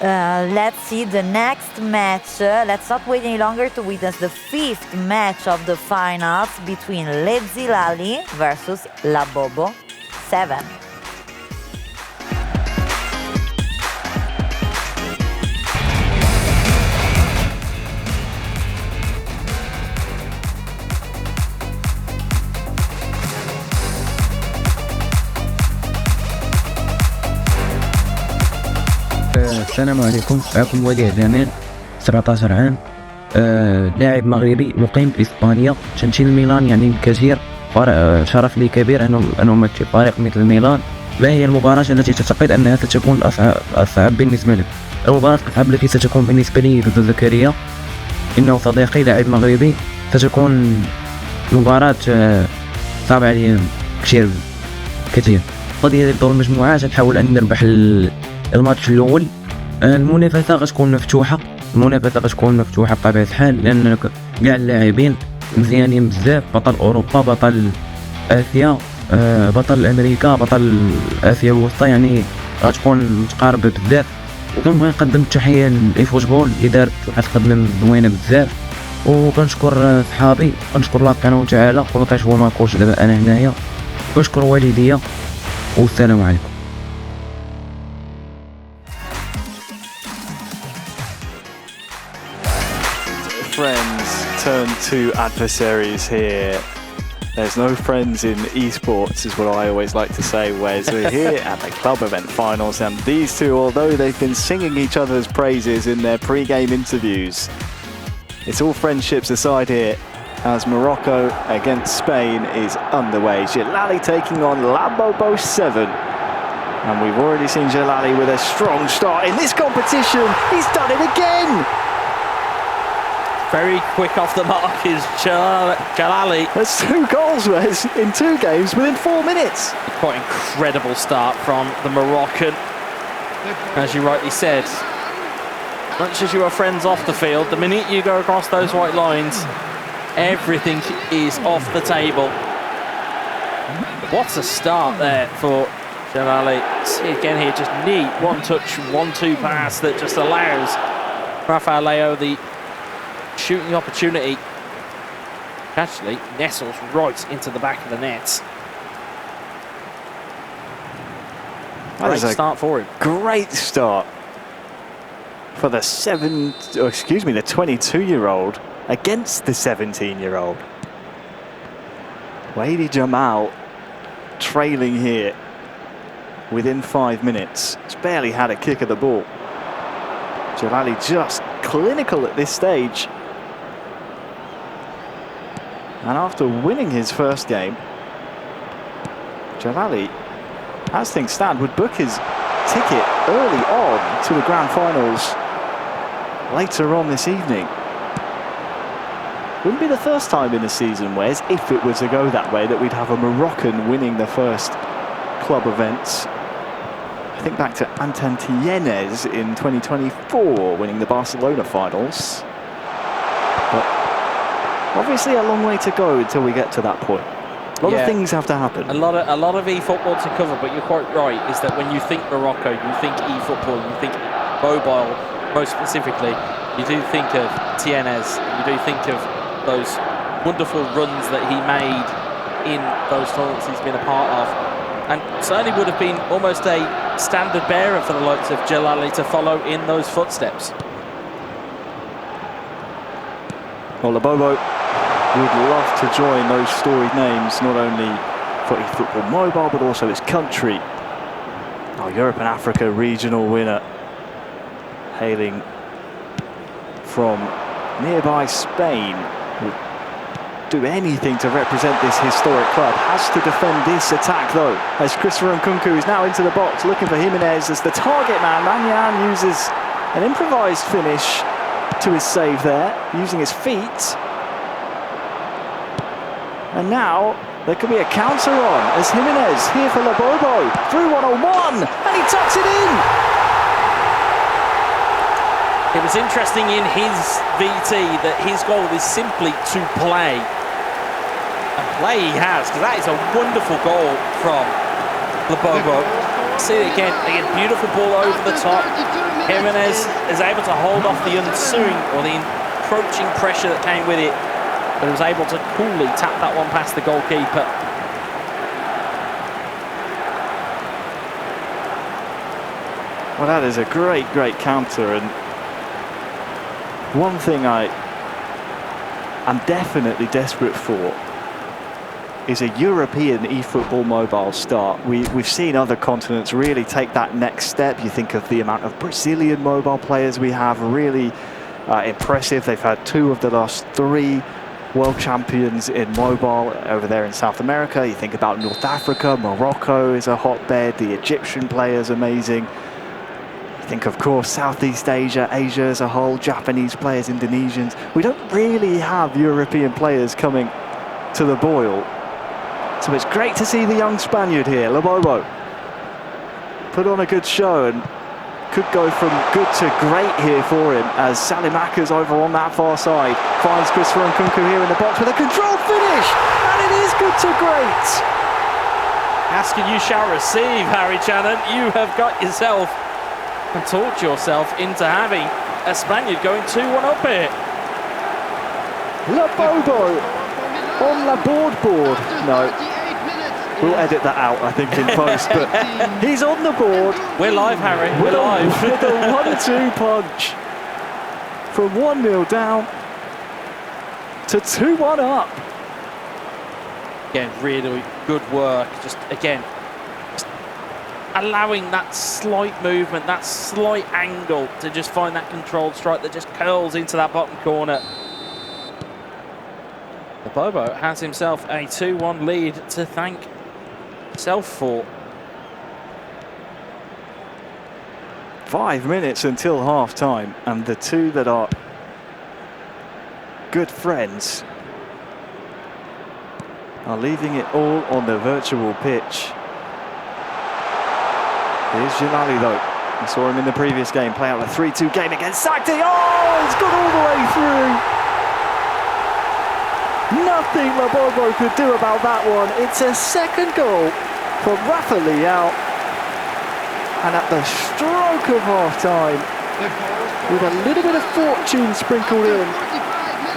Let's see the next match. Let's not wait any longer to witness the fifth match of the finals between Lezilali versus La Bobo 7. السلام عليكم، معكم وديع جمال 17 عام، لاعب مغربي مقيم في إسبانيا. تنشيل ميلان يعني الكثير، شرف لي كبير أن أمثل فريق مثل ميلان. ما هي المباراة التي تعتقد أنها ستكون الأصعب بالنسبة لك؟ المباراة الأصعب التي ستكون بالنسبة لي ضد زكريا، إنه صديقي لاعب مغربي. ستكون مباراة صعبة علي كثير. قضية دور المجموعات نحاول أن نربح الماتش الأول. المنافسة غتكون مفتوحة بطبيعة الحال، لأن كاع اللاعبين مزيانين بزاف. بطل أوروبا، بطل آسيا، بطل أمريكا، بطل آسيا الوسطى، يعني غتكون متقاربة بزاف. وكنبغي نقدم التحية لإيفوتبول اللي دارت واحد الخدمة زوينة بزاف، وكنشكر صحابي، كنشكر الله سبحانه وتعالى ولقيت هو ماكوش دابا أنا هنايا، كنشكر والديا، والسلام عليكم. Friends turn to adversaries here. There's no friends in esports, is what I always like to say, whereas we're here at the club event finals, and these two, although they've been singing each other's praises in their pre-game interviews, it's all friendships aside here as Morocco against Spain is underway. Jalali taking on La Bobo 7. And we've already seen Jalali with a strong start in this competition. He's done it again! Very quick off the mark is Jalali. That's 2 goals, Wes, in 2 games within 4 minutes. Quite incredible start from the Moroccan. As you rightly said, much as you are friends off the field, the minute you go across those white lines, everything is off the table. What a start there for Jalali. See again here, just neat one-touch, 1-2 pass that just allows Rafael Leo the shooting opportunity. Actually nestles right into the back of the net. Great start for him. Great start for the 22-year-old against the 17-year-old. Wadi Jamal trailing here within 5 minutes. He's barely had a kick of the ball. Jalali just clinical at this stage. And after winning his first game, Jalali, as things stand, would book his ticket early on to the grand finals later on this evening. Wouldn't be the first time in the season, Wes, if it were to go that way, that we'd have a Moroccan winning the first club events. I think back to Anton Tienes in 2024, winning the Barcelona finals. But obviously a long way to go until we get to that point. A lot of things have to happen. A lot of eFootball to cover, but you're quite right, is that when you think Morocco, you think eFootball, you think mobile, most specifically, you do think of Tienes, you do think of those wonderful runs that he made in those tournaments he's been a part of. And certainly would have been almost a standard bearer for the likes of Jalali to follow in those footsteps. Well, Bobo would love to join those storied names, not only for eFootball Mobile, but also its country. Our Europe and Africa regional winner, hailing from nearby Spain, would do anything to represent this historic club. Has to defend this attack though, as Christopher Nkunku is now into the box looking for Jimenez as the target man. Manyan uses an improvised finish to his save there, using his feet. And now there could be a counter on as Jimenez here for La Bobo through 1-on-1, and he tucks it in. It was interesting in his VT that his goal is simply to play. And play he has, because that is a wonderful goal from La Bobo. See it again, beautiful ball over the top. Jimenez is able to hold off the ensuing or the encroaching pressure that came with it, but he was able to coolly tap that one past the goalkeeper. Well, that is a great counter, and one thing I am definitely desperate for is a European eFootball mobile start. We've seen other continents really take that next step. You think of the amount of Brazilian mobile players we have, really impressive. They've had 2 of the last 3 world champions in mobile over there in South America. You think about North Africa, Morocco is a hotbed, the Egyptian players amazing. You think, of course, Southeast Asia, Asia as a whole, Japanese players, Indonesians. We don't really have European players coming to the Boyle. So it's great to see the young Spaniard here, Lobobo. Put on a good show and could go from good to great here for him as Salimaka's over on that far side. Finds Christopher Nkunku here in the box with a controlled finish. And it is good to great. Asking you shall receive, Harry Channon. You have got yourself and talked yourself into having a Spaniard going 2-1 up here. Lobobo on the board. No. We'll edit that out, I think, in post, but he's on the board. We're live, Harry. We're live. With a 1-2 punch. From 1-0 down to 2-1 up. Again, really good work. Just allowing that slight movement, that slight angle to just find that controlled strike that just curls into that bottom corner. The Bobo has himself a 2-1 lead to thank himself for. 5 minutes until half time, and the two that are good friends are leaving it all on the virtual pitch. Here's Jalali though. We saw him in the previous game play out a 3-2 game against Sakti. Oh, it's gone all the way through. Nothing Lobobo could do about that one. It's a second goal from Rafa Leao. And at the stroke of half-time, with a little bit of fortune sprinkled in,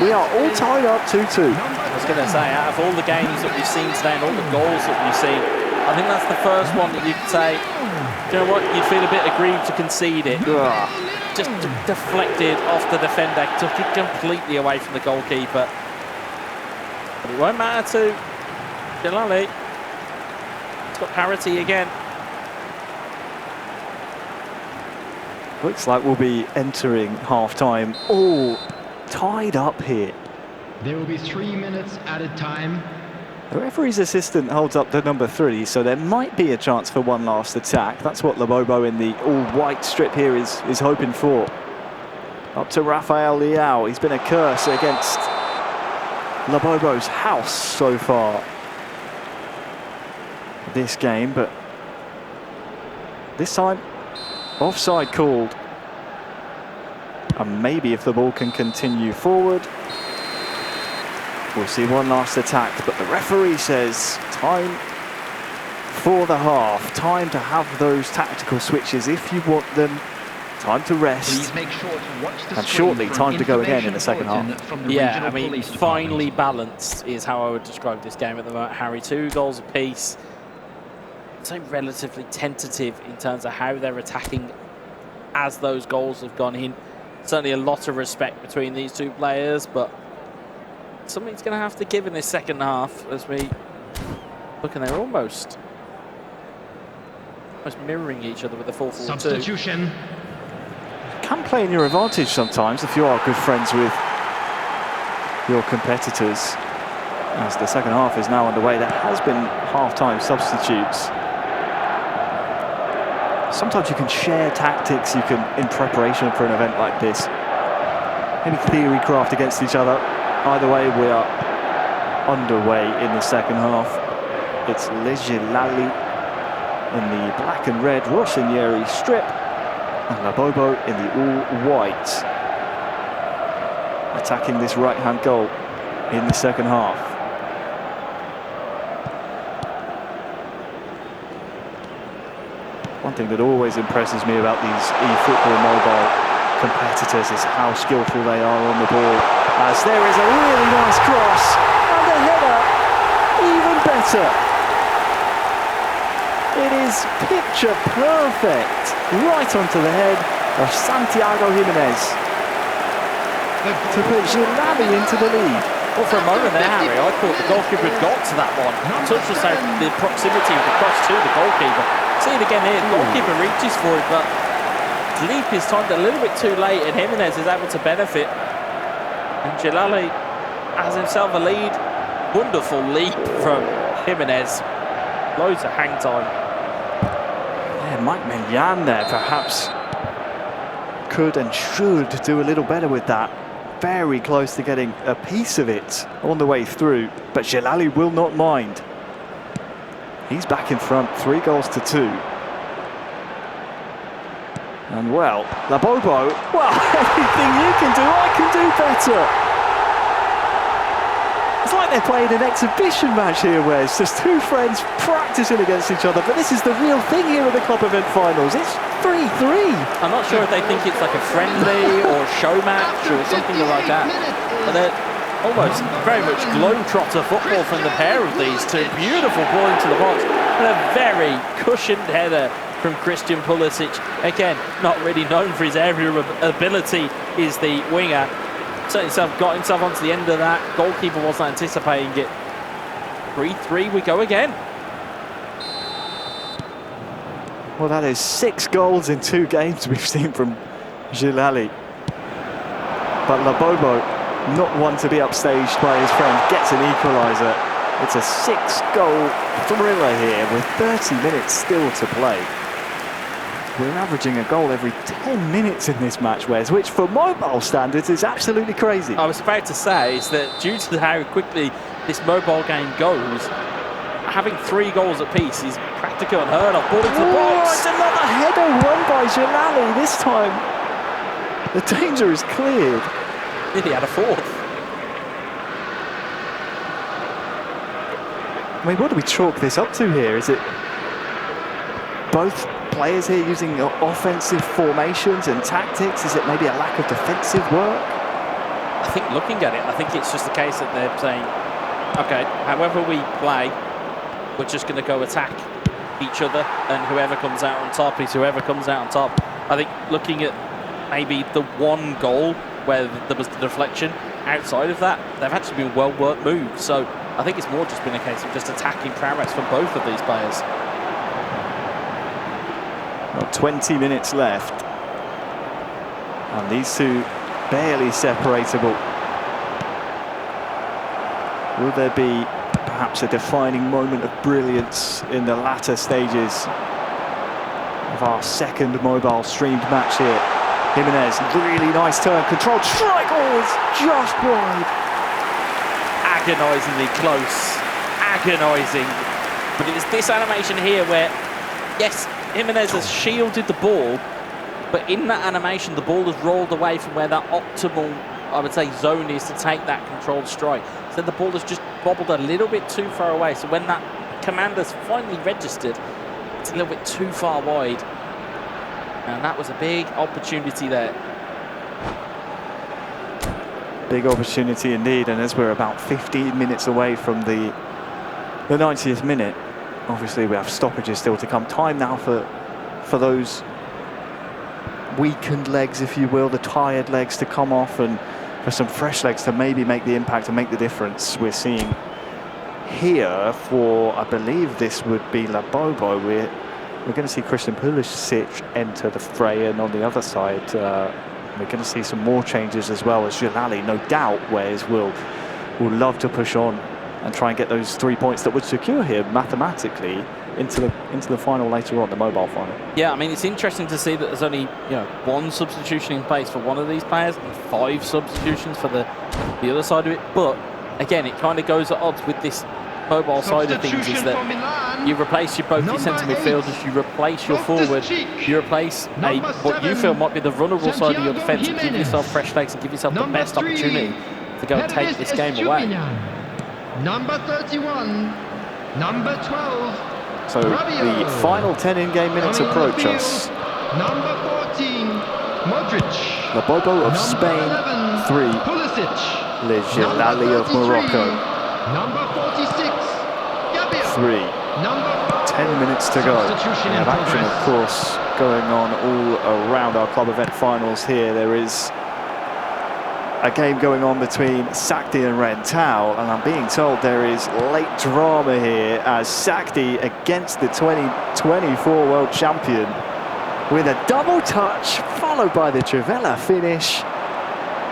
we are all tied up 2-2. I was going to say, out of all the games that we've seen today and all the goals that we've seen, I think that's the first one that you could say, you know what, you'd feel a bit aggrieved to concede it. Ugh. Just deflected off the defender, took it completely away from the goalkeeper. But it won't matter to Jalali. It's got parity again. Looks like we'll be entering half-time all tied up here. There will be 3 minutes added time. The referee's assistant holds up the number 3, so there might be a chance for one last attack. That's what Lobobo in the all-white strip here is hoping for. Up to Rafael Leao. He's been a curse against Lobobo's house so far this game, but this time offside called. And maybe if the ball can continue forward, we'll see one last attack, but the referee says time for the half. Time to have those tactical switches if you want them. Time to rest. Please make sure to watch the And screen shortly, for time an to go again in the information second half. bulletin from the Yeah, regional I mean, police finely department. balanced is how I would describe this game at the moment, Harry. 2 goals apiece. I'd say relatively tentative in terms of how they're attacking as those goals have gone in. Certainly a lot of respect between these two players, but something's going to have to give in this second half as we look, and they're almost mirroring each other with the 4-4-2. Substitution. Can play in your advantage sometimes if you are good friends with your competitors. As the second half is now underway, there has been half-time substitutes. Sometimes you can share tactics, you can, in preparation for an event like this, maybe theory craft against each other. Either way, we are underway in the second half. It's Lejilali in the black and red Rossinieri strip, and Lobobo in the all-white, attacking this right-hand goal in the second half. One thing that always impresses me about these eFootball mobile competitors is how skillful they are on the ball. As there is a really nice cross and a header, even better. It is picture perfect, right onto the head of Santiago Jimenez to put Gilali into the lead. Well, for a moment there, Harry, I thought the goalkeeper had got to that one. Touch was out the proximity of the cross to the goalkeeper. See it again here, the goalkeeper reaches for it, but leap is timed a little bit too late, and Jimenez is able to benefit. And Gilali has himself a lead. Wonderful leap from Jimenez. Loads of hang time. Yeah, Mike Maignan there perhaps could and should do a little better with that. Very close to getting a piece of it on the way through, but Gilali will not mind. He's back in front, 3-2. And well, Labobo, well, anything you can do, I can do better. It's like they're playing an exhibition match here, where it's just two friends practicing against each other, but this is the real thing here at the Club Event Finals. It's 3-3. I'm not sure if they think it's like a friendly or show match or something like that, but they're almost very much globetrotter football from the pair of these two. Beautiful ball into the box and a very cushioned header from Christian Pulisic. Again, not really known for his aerial ability, is the winger. Got himself onto the end of that. Goalkeeper wasn't anticipating it. 3-3 we go again. Well, that is 6 goals in 2 games we've seen from Gilali. But Labobo, not one to be upstaged by his friend, gets an equaliser. It's a 6-goal thriller here with 30 minutes still to play. We're averaging a goal every 10 minutes in this match, Wes, which for mobile standards is absolutely crazy. I was about to say is that due to how quickly this mobile game goes, having 3 goals apiece is practically unheard of. Ball into the box. It's another header won by Gilali. This time the danger is cleared. Nearly had a 4th. I mean, what do we chalk this up to here? Is it both players here using offensive formations and tactics? Is it maybe a lack of defensive work? I think looking at it, I think it's just the case that they're saying, okay, however we play, we're just going to go attack each other, and whoever comes out on top is whoever comes out on top. I think looking at maybe the 1 goal where there was the deflection, outside of that, they've actually been well-worked moves. So I think it's more just been a case of just attacking prowess from both of these players. Well, 20 minutes left, and these two barely separatable. Will there be perhaps a defining moment of brilliance in the latter stages of our second mobile streamed match here? Jimenez, really nice turn, controlled strike, oh, it's just wide. Agonisingly close, agonising. But it is this animation here where, yes, Jimenez has shielded the ball, but in that animation the ball has rolled away from where that optimal, I would say, zone is to take that controlled strike. So the ball has just bobbled a little bit too far away. So when that command has finally registered, it's a little bit too far wide. And that was a big opportunity there. Big opportunity indeed, and as we're about 15 minutes away from the 90th minute, obviously we have stoppages still to come. Time now for those weakened legs, if you will, the tired legs to come off, and for some fresh legs to maybe make the impact and make the difference. We're seeing here for, I believe this would be Labobo, we're going to see Christian Pulisic enter the fray, and on the other side we're going to see some more changes as well, as Gilali, no doubt, Wes will love to push on and try and get those 3 points that would secure here mathematically into the final later on, the mobile final. Yeah, I mean, it's interesting to see that there's only 1 substitution in place for one of these players and 5 substitutions for the other side of it. But again, it kind of goes at odds with this mobile side of things, is that you replace both your centre midfielders, you replace your forward, you replace what you feel might be the vulnerable side of your defence, and give yourself fresh legs and give yourself the best opportunity to go and take this game away. Number 31, number 12, So the final 10 in-game minutes Coming on the approach field, us. Number 14, Modric. Labobo of Number Spain, 11, 3. Pulisic. Le Gelali Number of 33, Morocco, Number 46, Gabriel. 3. Number 10 minutes to go. Substitution We in have action, of progress. course, going on all around our club event finals here. There is a game going on between Sakti and Rentau, and I'm being told there is late drama here as Sakti against the 2024 world champion with a double touch followed by the Trivela finish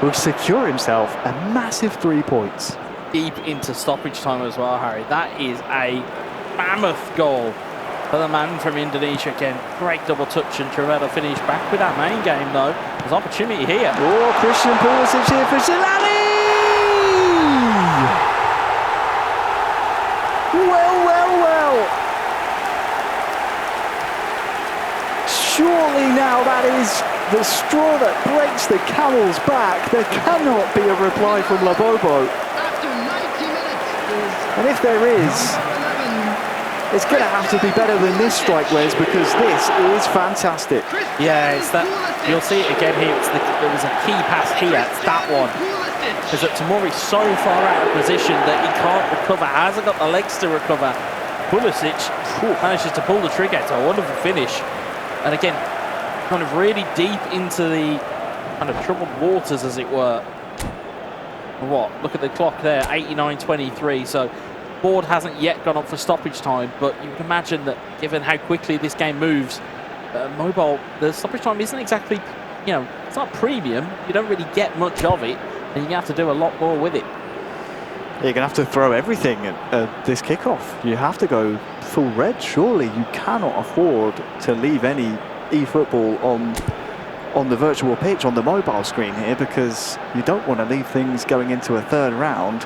will secure himself a massive 3 points. Deep into stoppage time as well, Harry. That is a mammoth goal for the man from Indonesia. Again, great double touch, and Trivela finished back with that main game though. There's opportunity here. Oh, Christian Pulisic here for Gelali! Well. Surely now that is the straw that breaks the camel's back. There cannot be a reply from Labobo. After 90 minutes is And if there is, number 11, it's going to have to be better than this strike, Wes, because this is fantastic. Yeah, it's that. You'll see it again here. There was a key pass here. It's that one. Because Tomori's so far out of position that he can't recover. Hasn't got the legs to recover. Pulisic manages to pull the trigger. It's a wonderful finish. And again, kind of really deep into the kind of troubled waters, as it were. What? Look at the clock there, 89:23. So board hasn't yet gone up for stoppage time, but you can imagine that given how quickly this game moves, mobile, the stoppage time isn't exactly, it's not premium. You don't really get much of it, and you have to do a lot more with it. You're going to have to throw everything at this kickoff. You have to go full red, surely. You cannot afford to leave any eFootball on the virtual pitch, on the mobile screen here, because you don't want to leave things going into a third round.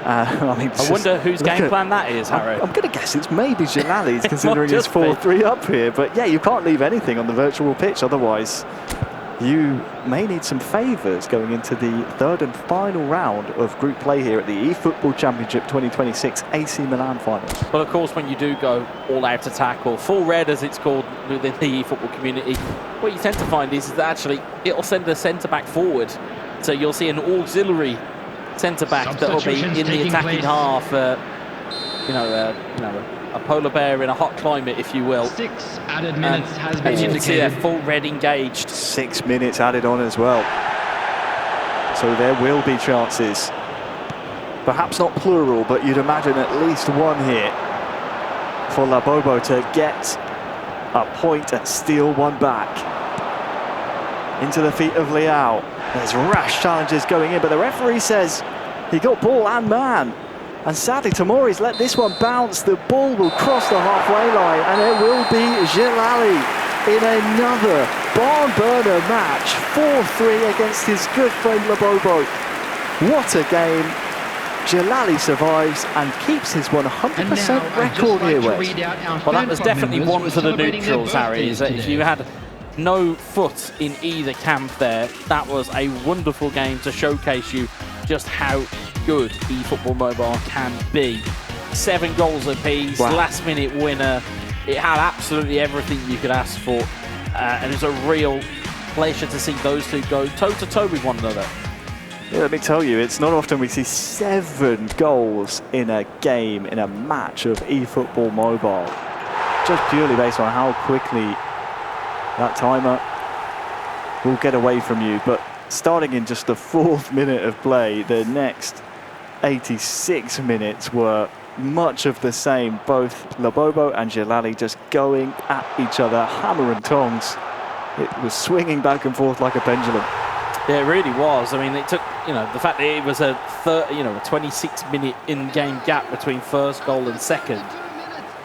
I wonder whose game plan that is, Harry. I'm going to guess it's maybe Gelali's, considering he's 4-3 up here. But yeah, you can't leave anything on the virtual pitch, otherwise you may need some favours going into the third and final round of group play here at the eFootball Championship 2026 AC Milan Finals. But of course, when you do go all-out attack, or full red as it's called within the eFootball community, what you tend to find is that actually it'll send a centre-back forward. So you'll see an auxiliary centre-back that will be in the attacking half, a polar bear in a hot climate, if you will. 6 added minutes has been as you can see, they're indicated. full red engaged. 6 minutes added on as well. So there will be chances. Perhaps not plural, but you'd imagine at least one here for Labobo to get a point and steal one back. Into the feet of Leao. There's rash challenges going in, but the referee says he got ball and man. And sadly, Tomori's let this one bounce. The ball will cross the halfway line, and it will be Gelali in another barn burner match. 4-3 against his good friend Labobo. What a game. Gelali survives and keeps his 100% record here, Wes. Well, that was definitely one for the neutrals, Harry. Is that if you had no foot in either camp there, that was a wonderful game to showcase you just how good eFootball Mobile can be. 7 goals apiece, wow. Last minute winner. It had absolutely everything you could ask for, and it was a real pleasure to see those two go toe to toe with one another. Yeah, let me tell you, it's not often we see 7 goals in a game, in a match of eFootball Mobile. Just purely based on how quickly that timer will get away from you. But starting in just the 4th minute of play, the next 86 minutes were much of the same. Both Labobo and Gelali just going at each other, hammer and tongs. It was swinging back and forth like a pendulum. Yeah, it really was. I mean, it took, the fact that it was a 26-minute in-game gap between first goal and second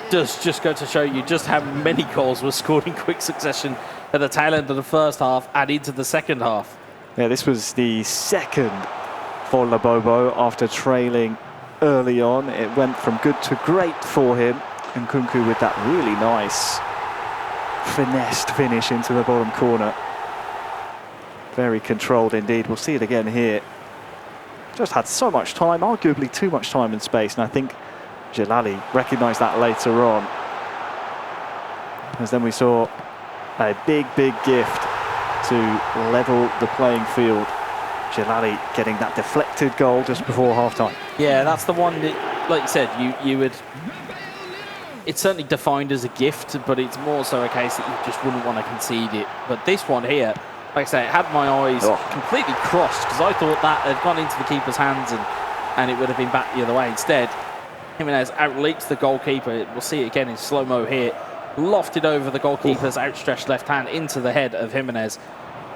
does just go to show you just how many goals were scored in quick succession at the tail end of the first half and into the second half. Yeah, this was the second for Labobo after trailing early on. It went from good to great for him. And Kunku with that really nice finessed finish into the bottom corner. Very controlled indeed. We'll see it again here. Just had so much time, arguably too much time and space. And I think Gelali recognised that later on. as then we saw a big gift to level the playing field. Jalali getting that deflected goal just before half-time. Yeah, that's the one that, like you said, you would... It's certainly defined as a gift, but it's more so a case that you just wouldn't want to concede it. But this one here, like I say, it had my eyes completely crossed because I thought that had gone into the keeper's hands and it would have been back the other way. Instead, Jimenez outleaps the goalkeeper. We'll see it again in slow-mo here. Lofted over the goalkeeper's outstretched left hand into the head of Jimenez.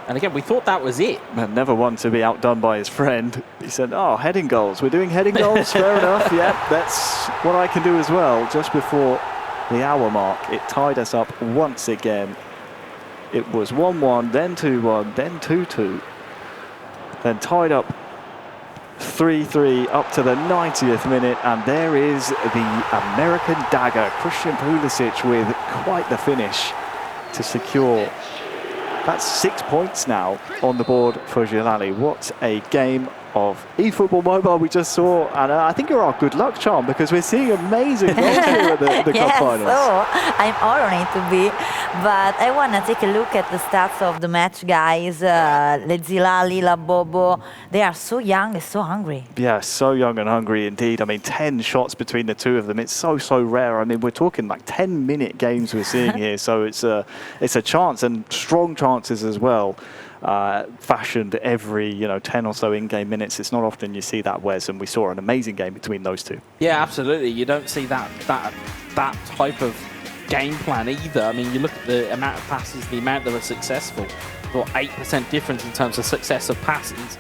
And again, we thought that was it. And never one to be outdone by his friend. He said, oh, heading goals. We're doing heading goals? Fair enough. Yeah, that's what I can do as well. Just before the hour mark, it tied us up once again. It was 1-1, then 2-1, then 2-2. Then tied up 3-3 up to the 90th minute. And there is the American dagger, Christian Pulisic, with quite the finish to secure. That's 6 points now on the board for Jalali. What a game of eFootball Mobile we just saw. And I think you're our good luck charm because we're seeing amazing goals here at the Cup Finals. I'm honored to be. But I want to take a look at the stats of the match, guys. Lezilali, Labobo, they are so young and so hungry. Yeah, so young and hungry indeed. I mean, 10 shots between the two of them. It's so rare. I mean, we're talking like 10-minute games we're seeing here. So it's a chance, and strong chances as well. Fashioned every 10 or so in-game minutes. It's not often you see that, Wes, and we saw an amazing game between those two. Yeah, absolutely. You don't see that type of game plan either. I mean, you look at the amount of passes, the amount that were successful. Got 8% difference in terms of success of passes.